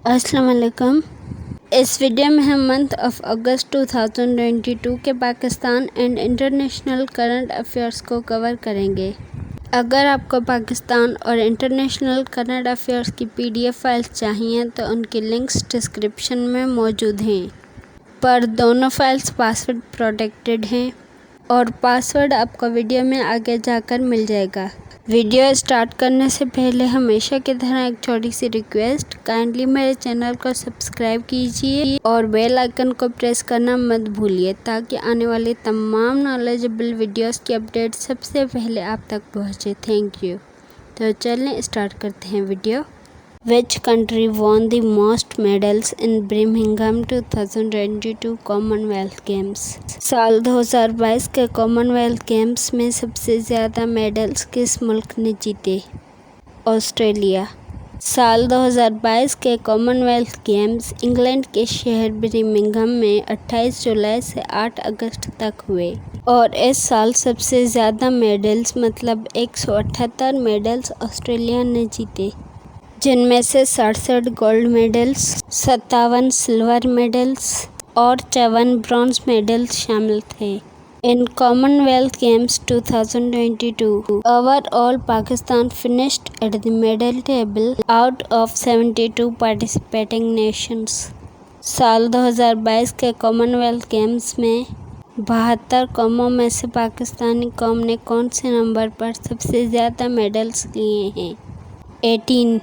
السلام علیکم۔ اس ویڈیو میں ہم منتھ آف اگست 2022 کے Pakistan and international current affairs کو کور کریں گے۔ اگر آپ کو پاکستان اور انٹرنیشنل کرنٹ افیئرس کی PDF فائلز چاہئیں تو ان کی لنکس ڈسکرپشن میں موجود ہیں، پر دونوں فائلز پاسورڈ پروٹیکٹڈ ہیں اور پاسورڈ آپ کو ویڈیو میں آگے جا کر مل جائے گا۔ ویڈیو اسٹارٹ کرنے سے پہلے ہمیشہ کی طرح ایک چھوٹی سی ریکویسٹ، کائنڈلی میرے چینل کو سبسکرائب کیجیے اور بیل آئیکن کو پریس کرنا مت بھولیے تاکہ آنے والی تمام نالجبل ویڈیوز کی اپڈیٹ سب سے پہلے آپ تک پہنچے۔ Thank you. تو چلیں اسٹارٹ کرتے ہیں video. Which country won the most medals in Birmingham 2022 Commonwealth Games؟ سال 2022 کے کامن ویلتھ گیمز میں سب سے زیادہ میڈلز کس ملک نے جیتے؟ آسٹریلیا۔ سال 2022 کے کامن ویلتھ گیمز انگلینڈ کے شہر برمنگھم میں 28 جولائی سے 8 اگست تک ہوئے اور اس سال سب سے زیادہ میڈلز مطلب 178 میڈلز آسٹریلیا نے جیتے، جن میں سے 67 گولڈ میڈلز، 57 سلور میڈلز اور 54 برونز میڈلز شامل تھے۔ In Commonwealth Games 2022 overall Pakistan finished at the medal table out of 72 participating nations. سال 2022 کے کامن ویلتھ گیمز میں 72 قوموں میں سے پاکستانی قوم نے کون سے نمبر پر سب سے زیادہ میڈلز لیے ہیں؟ 18۔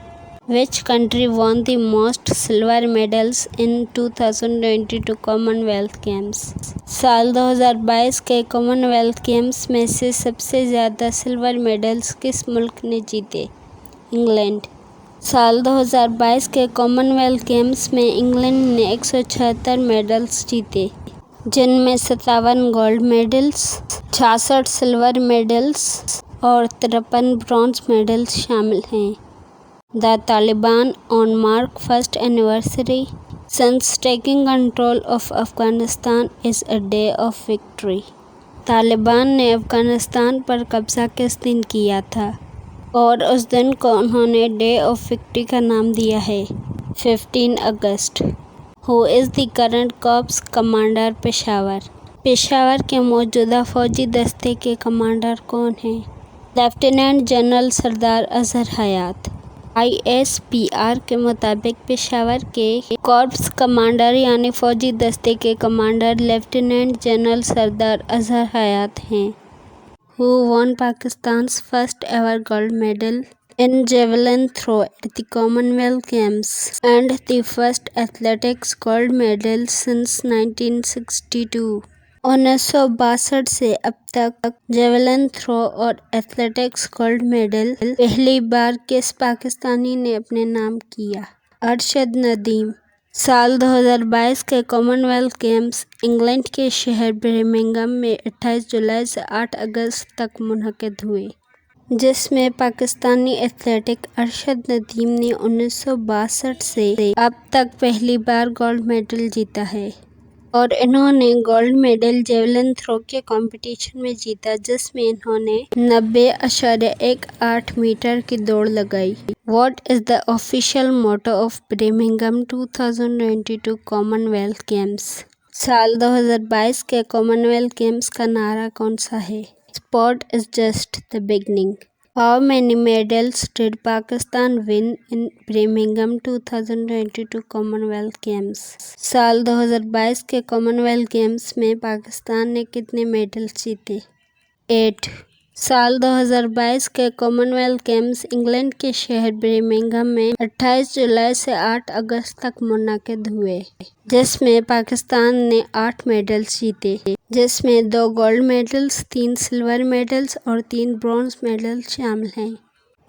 Which country won the most silver medals in 2022 Commonwealth Games؟ سال 2022 کے کامن ویلتھ گیمز میں سے سب سے زیادہ سلور میڈلز کس ملک نے جیتے؟ انگلینڈ۔ سال 2022 کے کامن ویلتھ گیمز میں انگلینڈ نے 176 میڈلز جیتے، جن میں 57 گولڈ میڈلز، 66 سلور میڈلز اور 53 برونز میڈلز شامل ہیں۔ The Taliban on March 1st anniversary since taking control of Afghanistan is a day of victory۔ Taliban نے افغانستان پر قبضہ کس دن کیا تھا اور اس دن کو انہوں نے ڈے آف وکٹری کا نام دیا ہے؟ 15 اگست۔ Who is the current corps commander Peshawar? Peshawar کے موجودہ فوجی دستے کے کمانڈر کون ہیں؟ لیفٹیننٹ جنرل سردار اظہر حیات۔ ISPR کے مطابق پشاور کے کارپس کمانڈر یعنی فوجی دستے کے کمانڈر لیفٹیننٹ جنرل سردار اظہر حیات ہیں۔ Who won Pakistan's first ever gold medal in javelin throw at the Commonwealth Games and the first athletics gold medal since 1962؟ 1962 سے اب تک جیولن تھرو اور ایتھلیٹکس گولڈ میڈل پہلی بار کس پاکستانی نے اپنے نام کیا؟ ارشد ندیم۔ سال 2022 کے کامن ویلتھ گیمز انگلینڈ کے شہر برمنگھم میں 28 جولائی سے 8 اگست تک منعقد ہوئے، جس میں پاکستانی ایتھلیٹ ارشد ندیم نے 1962 سے اب تک پہلی بار گولڈ میڈل جیتا ہے اور انہوں نے گولڈ میڈل جیولن تھرو کے کمپٹیشن میں جیتا، جس میں انہوں نے 90.18 میٹر کی دوڑ لگائی۔ What is the official motto of Birmingham 2022 Commonwealth Games؟ سال 2022 کے کامن ویلتھ گیمز کا نعرہ کون سا ہے؟ Sport is just the beginning۔ How many medals did Pakistan win in Birmingham 2022 Commonwealth Games؟ سال 2022 کے کامن ویلتھ گیمز میں پاکستان نے کتنے میڈلز جیتے؟ 8۔ سال 2022 کے کامن ویلتھ گیمز انگلینڈ کے شہر برمنگھم میں 28 جولائی سے 8 اگست تک منعقد ہوئے، جس میں پاکستان نے 8 میڈلز جیتے، جس میں 2 گولڈ میڈلز، 3 سلور میڈلز اور 3 برونز میڈلز شامل ہیں۔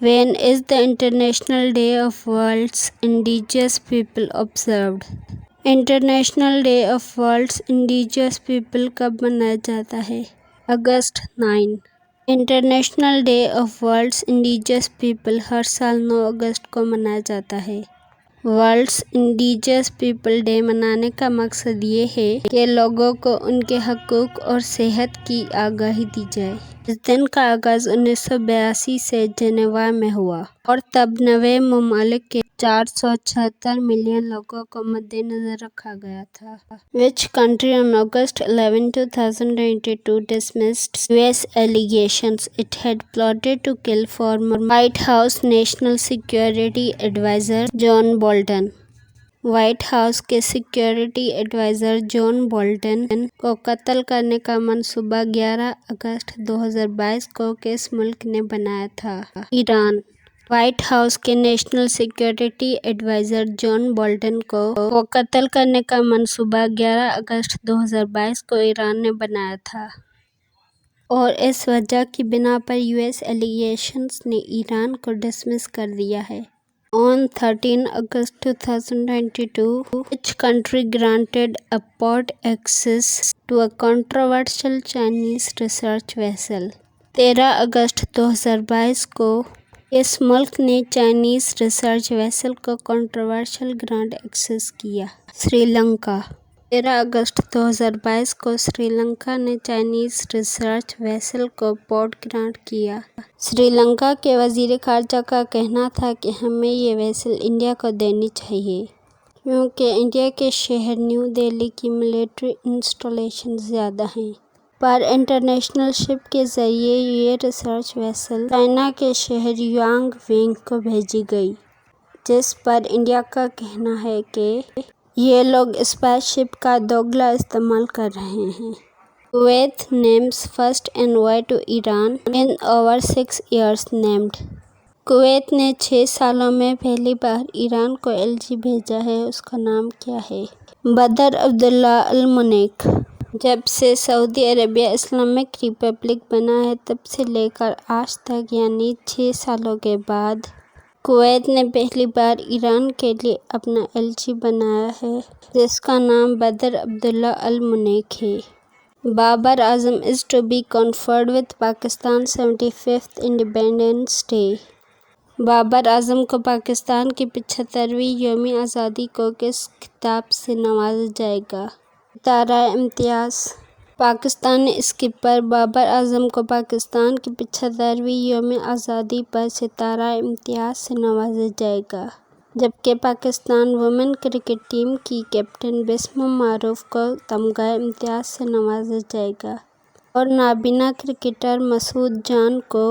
When is the International Day of World's Indigenous People observed؟ International day of world's indigenous people کب منایا جاتا ہے؟ اگست 9۔ International day of world's indigenous people ہر سال 9 اگست کو منایا جاتا ہے۔ ورلڈز انڈیجیس پیپل ڈے منانے کا مقصد یہ ہے کہ لوگوں کو ان کے حقوق اور صحت کی آگاہی دی جائے۔ اس دن کا آغاز 1982 سے جنیوا میں ہوا اور تب 90 ممالک کے 476 ملین لوگوں کو مد نظر رکھا گیا تھا. Which country on August 11, 2022 dismissed US allegations it had plotted to kill former White House National Security Advisor John Bolton. White house کے سیکیورٹی ایڈوائزر جان بولٹن کو قتل کرنے کا منصوبہ 11 اگست 2022 کو کس ملک نے بنایا تھا؟ ایران. وائٹ ہاؤس کے national security advisor John Bolton کو قتل کرنے کا منصوبہ 11 اگست 2022 کو ایران نے بنایا تھا اور اس وجہ کی بنا پر US ایلیگیشنز نے ایران کو ڈسمس کر دیا ہے. On 13 August 2022, which country granted a port access to a controversial Chinese research vessel? 13 اگست 2022 کو اس ملک نے چائنیز ریسرچ ویسل کو کنٹروورشل گرانٹ ایکسس کیا؟ سری لنکا. 13 اگست 2022 کو سری لنکا نے چائنیز ریسرچ ویسل کو پورٹ گرانٹ کیا. سری لنکا کے وزیر خارجہ کا کہنا تھا کہ ہمیں یہ ویسل انڈیا کو دینی چاہیے کیونکہ انڈیا کے شہر نیو دہلی کی ملٹری انسٹالیشن زیادہ ہیں. پر انٹرنیشنل شپ کے ذریعے یہ ریسرچ ویسل چائنا کے شہر یانگ وینگ کو بھیجی گئی جس پر انڈیا کا کہنا ہے کہ یہ لوگ اسپائس شپ کا دوگلا استعمال کر رہے ہیں. Kuwait names first envoy to Iran in over 6 years named. Kuwait نے 6 سالوں میں پہلی بار ایران کو LG بھیجا ہے. اس کا نام کیا ہے؟ بدر عبداللہ المنیک. جب سے سعودی عربیہ اسلامک ریپبلک بنا ہے تب سے لے کر آج تک یعنی 6 سالوں کے بعد کویت نے پہلی بار ایران کے لیے اپنا LG بنایا ہے جس کا نام بدر عبداللہ المنیک ہے. Babar Azam is to be conferred with Pakistan's 75th Independence Day. Babar Azam کو پاکستان کی 75ویں یوم آزادی کو کس خطاب سے نوازا جائے گا؟ ستارہ امتیاز. پاکستانی اسکپر بابر اعظم کو پاکستان کی 75ویں یوم آزادی پر ستارہ امتیاز سے نوازا جائے گا جبکہ پاکستان ویمن کرکٹ ٹیم کی کیپٹن بسمہ معروف کو تمغہ امتیاز سے نوازا جائے گا اور نابینا کرکٹر مسعود جان کو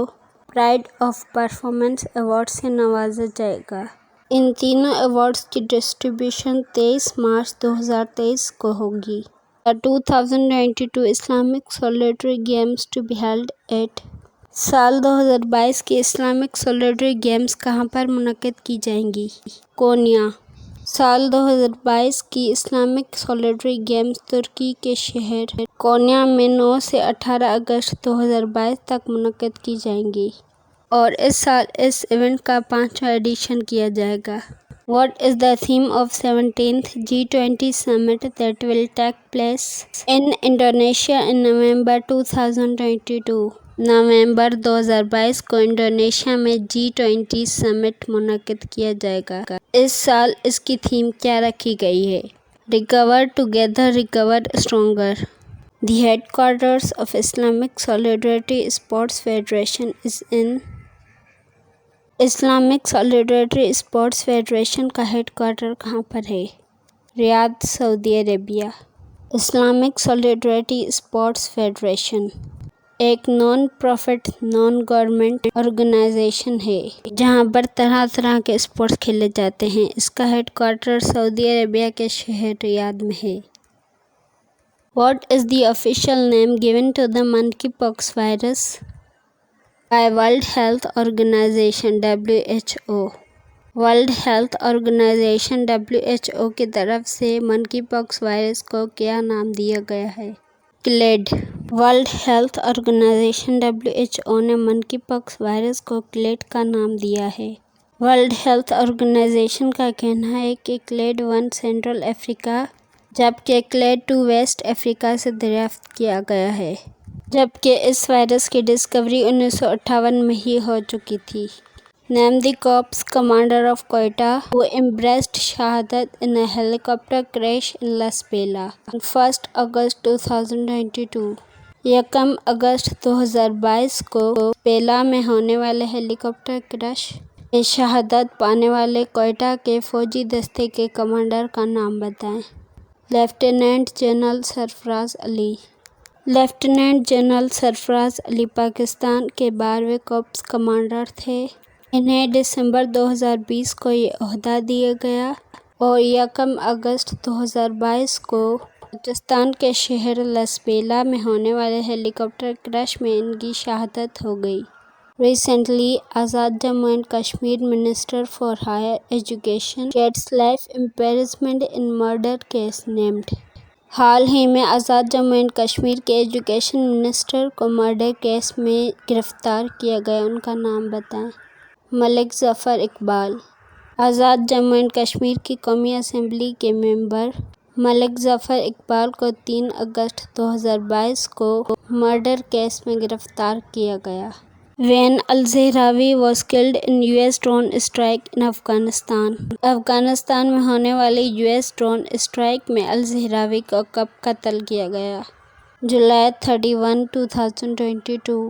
پرائڈ آف پرفارمنس ایوارڈ سے نوازا جائے گا. ان تینوں ایوارڈز کی ڈسٹریبیوشن 23 مارچ 2023 کو ہوگی. The 2022 Islamic Solidarity Games to be held at. سال 2022 کی اسلامک سولیڈری گیمز کہاں پر منعقد کی جائیں گی؟ کونیا. سال 2022 کی اسلامک سولیڈری گیمز ترکی کے شہر کونیا میں 9 سے 18 اگست 2022 تک منعقد کی جائیں گی اور اس سال اس ایونٹ کا 5واں ایڈیشن کیا جائے گا. What is the theme of 17th G20 summit that will take place in Indonesia in November 2022? نومبر 2022 کو انڈونیشیا میں G20 سمٹ منعقد کیا جائے گا. اس سال اس کی تھیم کیا رکھی گئی ہے؟ Recover together recover stronger. The headquarters of Islamic Solidarity Sports Federation is in. Islamic Solidarity Sports Federation کا ہیڈ کوارٹر کہاں پر ہے؟ Riyadh, Saudi Arabia. Islamic Solidarity Sports Federation ایک non profit non government organisation ہے جہاں پر طرح طرح کے اسپورٹس کھیلے جاتے ہیں. اس کا ہیڈ کوارٹر سعودی عربیہ کے شہر ریاض میں ہے. What is the official name given to the monkeypox virus by World Health Organization (WHO)? World health organization WHO کی طرف سے منکی پاکس وائرس کو کیا نام دیا گیا ہے؟ Clade. World health organization WHO نے منکی پاکس وائرس کو کلیڈ کا نام دیا ہے. ورلڈ ہیلتھ آرگنائزیشن کا کہنا ہے کہ کلیڈ 1 سینٹرل افریقہ جبکہ کلیڈ 2 ویسٹ افریقہ سے دریافت کیا گیا ہے جبکہ اس وائرس کی ڈسکوری 1958 میں ہی ہو چکی تھی. Name the corps commander of Quetta who embraced شہادت in a helicopter crash in Las Vegas on 1 August 2022. 1 اگست 2022 کو پیلا میں ہونے والے ہیلی کاپٹر کریش میں شہادت پانے والے کوئٹہ کے فوجی دستے کے کمانڈر کا نام بتائیں۔ لیفٹیننٹ جنرل سرفراز علی۔ لیفٹیننٹ جنرل سرفراز علی پاکستان کے 12ویں کارپس کمانڈر تھے۔ انہیں دسمبر 2020 کو یہ عہدہ دیا گیا اور 1 اگست 2022 کو بلوچستان کے شہر لاس بیلا میں ہونے والے ہیلی کاپٹر کریش میں ان کی شہادت ہو گئی۔ Recently Azad Jammu and Kashmir minister for higher education gets life imprisonment in murder case named. حال ہی میں آزاد جموں اینڈ کشمیر کے ایجوکیشن منسٹر کو مرڈر کیس میں گرفتار کیا گیا، ان کا نام بتائیں۔ ملک ظفر اقبال۔ آزاد جموں اینڈ کشمیر کی قومی اسمبلی کے ممبر ملک ظفر اقبال کو 3 اگست 2022 کو مرڈر کیس میں گرفتار کیا گیا۔ When al Zawahiri was killed in US drone strike in Afghanistan. Afghanistan میں ہونے والی US ڈرون اسٹرائیک میں الزہراوی کو کب قتل کیا گیا؟ جولائی 31، 2022۔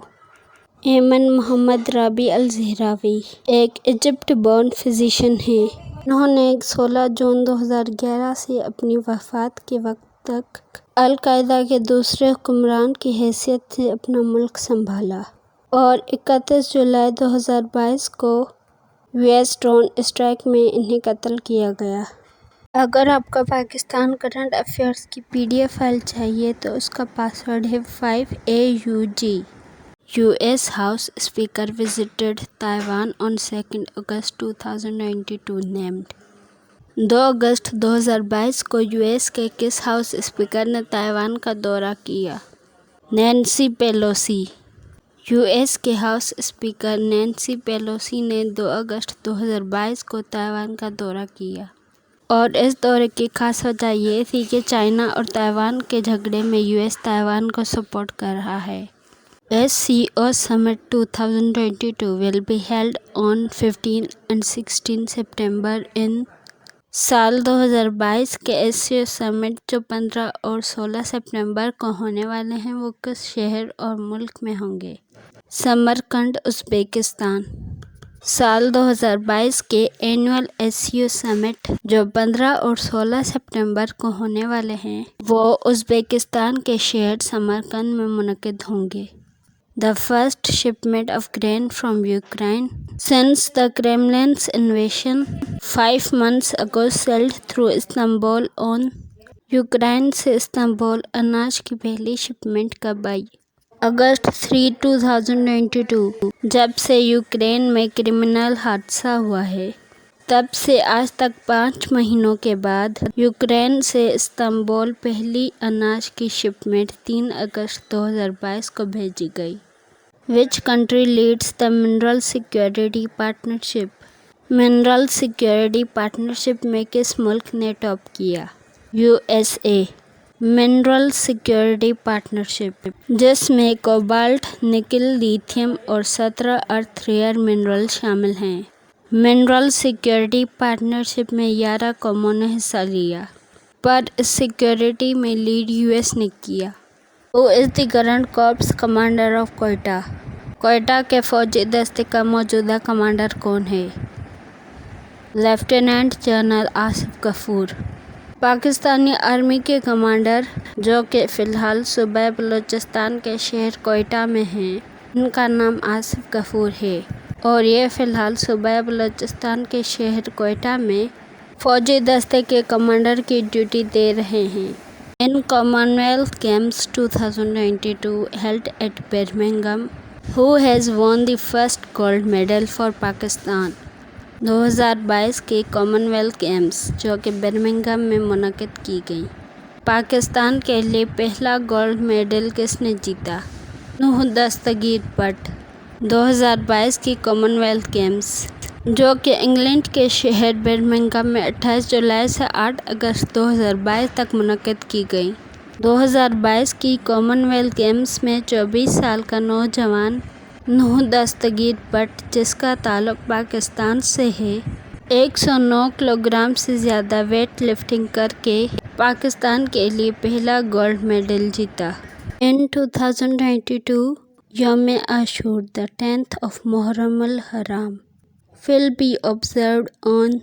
ایمن محمد رابی الزہراوی ایک ایجپٹ بورن فزیشین ہیں۔ انہوں نے 16 جون 2011 سے اپنی وفات کے وقت تک القاعدہ کے دوسرے حکمران کی حیثیت سے اپنا ملک سنبھالا اور 31 جولائی 2022 کو US ڈرون اسٹرائیک میں انہیں قتل کیا گیا۔ اگر آپ کو پاکستان کرنٹ افیئرز کی PDF فائل چاہیے تو اس کا پاسورڈ ہے 5AUG۔ US House Speaker visited Taiwan on 2 August 2022 named۔ 2 اگست 2022 کو US کے کس ہاؤس اسپیکر نے تائیوان کا دورہ کیا؟ Nancy Pelosi. US کے ہاؤس اسپیکر نینسی پیلوسی نے 2 اگست 2022 کو تائیوان کا دورہ کیا اور اس دورے کی خاص وجہ یہ تھی کہ چائنا اور تائیوان کے جھگڑے میں US تائیوان کو سپورٹ کر رہا ہے۔ SCO Summit 2022 will be held on 15 and 16 September in۔ سال 2022 کے SCO سمٹ جو 15 اور 16 سپتمبر کو ہونے والے ہیں وہ کس شہر اور ملک میں ہوں گے؟ سمرقند، ازبکستان۔ سال 2022 کے اینول SCO سمٹ جو 15 اور 16 سپتمبر کو ہونے والے ہیں وہ ازبکستان کے شہر سمرقند میں منعقد ہوں گے۔ The first shipment of grain from Ukraine since the Kremlin's invasion 5 months ago sailed through Istanbul on۔ Ukraine سے استنبول اناج کی پہلی شپمنٹ کب آئی؟ اگست 3، 2022۔ جب سے یوکرین میں کرمنل حادثہ ہوا ہے تب سے آج تک 5 مہینوں کے بعد یوکرین سے استنبول پہلی اناج کی شپمنٹ 3 اگست 2022 کو بھیجی گئی۔ Which country leads the Mineral Security Partnership؟ Mineral security partnership میں کس ملک نے ٹاپ کیا؟ USA۔ منرل سیکیورٹی پارٹنرشپ جس میں کوبالٹ، نکل، لیتھیم اور 17 ارتھ ریئر منرل شامل ہیں۔ منرل سیکیورٹی پارٹنرشپ میں 11 قوموں نے حصہ لیا، پر اس سیکیورٹی میں لیڈ US نے کیا۔ Who is the current corps commander of Quetta? Quetta کے فوجی دستے کا موجودہ کمانڈر کون ہے؟ لیفٹیننٹ جنرل آصف غفور۔ پاکستانی آرمی کے کمانڈر جو کہ فی الحال صوبہ بلوچستان کے شہر کوئٹہ میں ہیں، ان کا نام آصف غفور ہے اور یہ فی الحال صوبہ بلوچستان کے شہر کوئٹہ میں فوجی دستے کے کمانڈر کی ڈیوٹی دے رہے ہیں۔ In Commonwealth Games 2022 held at Birmingham, who has won the first gold medal for Pakistan؟ 2022 کی کامن ویلتھ گیمز جو کہ برمنگھم میں منعقد کی گئیں، پاکستان کے لیے پہلا گولڈ میڈل کس نے جیتا؟ نوح دستگیر بٹ۔ 2022 کی کامن ویلتھ گیمز جو کہ انگلینڈ کے شہر برمنگھم میں 28 جولائی سے 8 اگست 2022 تک منعقد کی گئیں۔ 2022 کی کامن ویلتھ گیمز میں 24 سال کا نوجوان نوح دستگیر بٹ، جس کا تعلق پاکستان سے ہے، 109 کلو گرام سے زیادہ ویٹ لفٹنگ کر کے پاکستان کے لیے پہلا گولڈ میڈل جیتا۔ In 2022, Yom Ashur, the 10th of Muharram al-Haram, will be observed on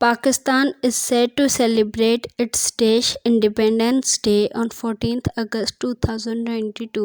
Pakistan is set to celebrate its Day's Independence Day on 14th August 2022.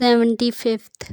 75th।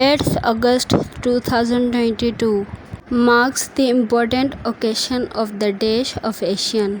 8th August 2022 marks the important occasion of the Day of Asian.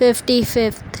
55th।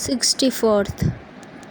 64th।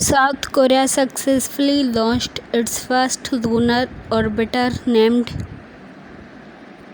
South Korea successfully launched its first lunar orbiter named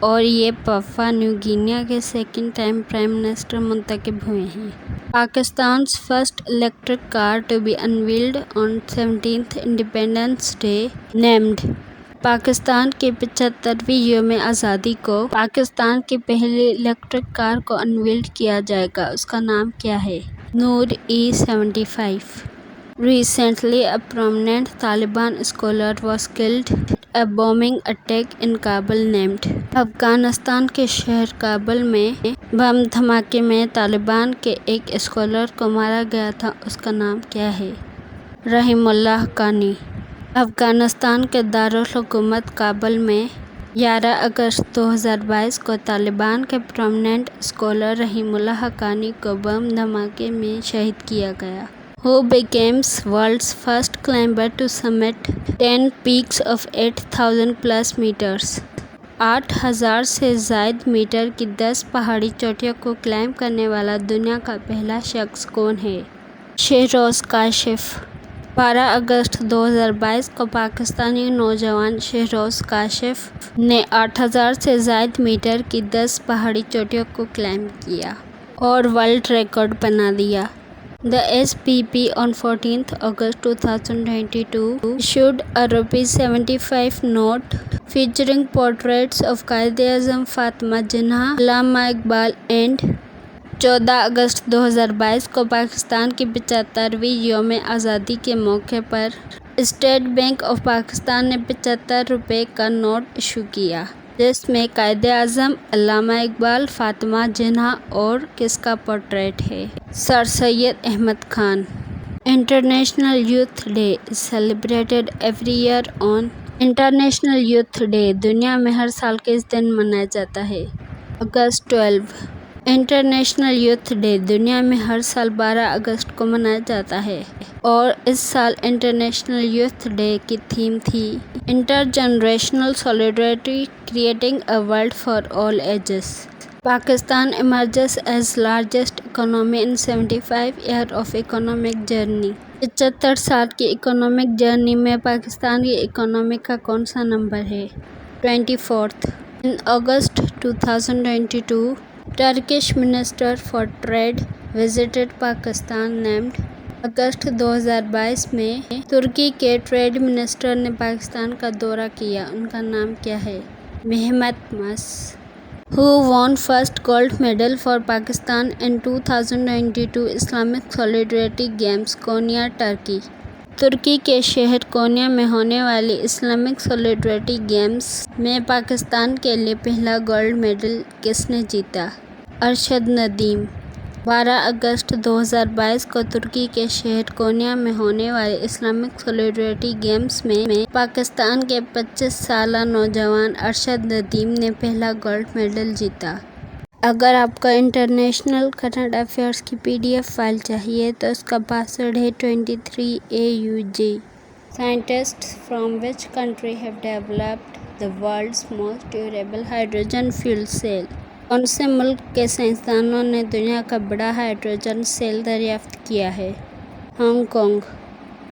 اور یہ Papua new گینیا کے second time prime minister منتخب ہوئے ہیں۔ پاکستان's first electric car to be unveiled on 17th Independence Day named۔ Pakistan کی 75ویں یوم آزادی کو پاکستان کی پہلی الیکٹرک کار کو انویل کیا جائے گا، اس کا نام کیا ہے؟ نور E75۔ Recently, a prominent Taliban scholar was killed in a bombing attack in Kabul named۔ Afghanistan کے شہر کابل میں بم دھماکے میں طالبان کے ایک اسکالر کو مارا گیا تھا، اس کا نام کیا ہے؟ رحیم اللہ حقانی۔ افغانستان کے دارالحکومت کابل میں 11 اگست 2022 کو طالبان کے پرومیننٹ اسکالر رحیم اللہ حقانی کو بم دھماکے میں شہید کیا گیا۔ Who becomes world's first climber to summit 10 peaks of 8,000 plus meters؟ 8,000 سے زائد میٹر کی 10 پہاڑی چوٹیوں کو کلائم کرنے والا دنیا کا پہلا شخص کون ہے؟ شہروز کاشف۔ 12 اگست 2022 کو پاکستانی نوجوان شہروز کاشف نے 8,000 سے زائد میٹر کی 10 پہاڑی چوٹیوں کو کلائم کیا اور ورلڈ ریکارڈ بنا دیا۔ The SPP on 14th August 2022 issued a ₹75 note featuring portraits of قائد-e-اعظم Fatima Jinnah, Allama Iqbal and 14 اگست 2022 کو پاکستان کی 75ویں یوم آزادی کے موقع پر اسٹیٹ بینک آف پاکستان نے ₹75 کا نوٹ ایشو کیا، جس میں قائد-اعظم، علامہ اقبال، فاطمہ جناح اور کس کا پورٹریٹ ہے؟ Sir Syed Ahmad Khan. International youth day is celebrated every year on۔ International youth day دنیا میں ہر سال کس دن منایا جاتا ہے؟ اگست 12۔ انٹرنیشنل یوتھ ڈے دنیا میں ہر سال 12 اگست کو منایا جاتا ہے اور اس سال انٹرنیشنل یوتھ ڈے کی تھیم تھی intergenerational solidarity creating a world for all ages. Pakistan emerges as largest economy in 75 years of economic journey۔ 75 سال کی اکنامک جرنی میں پاکستان کی اکنامی کا کون سا نمبر ہے؟ 24۔ In August 2022, Turkish Minister for Trade visited Pakistan named۔ اگست 2022 میں ترکی کے ٹریڈ منسٹر نے پاکستان کا دورہ کیا، ان کا نام کیا ہے؟ مہمت مس۔ Who won first gold medal for Pakistan in 2022 Islamic Solidarity Games کونیا Turkey? ترکی کے شہر کونیا میں ہونے والی اسلامک سولیڈریٹی گیمز میں پاکستان کے لیے پہلا گولڈ میڈل کس نے جیتا؟ ارشد ندیم۔ 12 اگست 2022 کو ترکی کے شہر کونیا میں ہونے والے اسلامک سولیڈریٹی گیمز میں پاکستان کے 25 سالہ نوجوان ارشد ندیم نے پہلا گولڈ میڈل جیتا۔ اگر آپ کو انٹرنیشنل کرنٹ افیئرس کی PDF فائل چاہیے تو اس کا پاسورڈ ہے 23AUJ۔ Scientists from which country have developed the world's most durable hydrogen fuel cell؟ کون سے ملک کے سائنسدانوں نے دنیا کا بڑا ہائیڈروجن سیل دریافت کیا ہے؟ Hong Kong.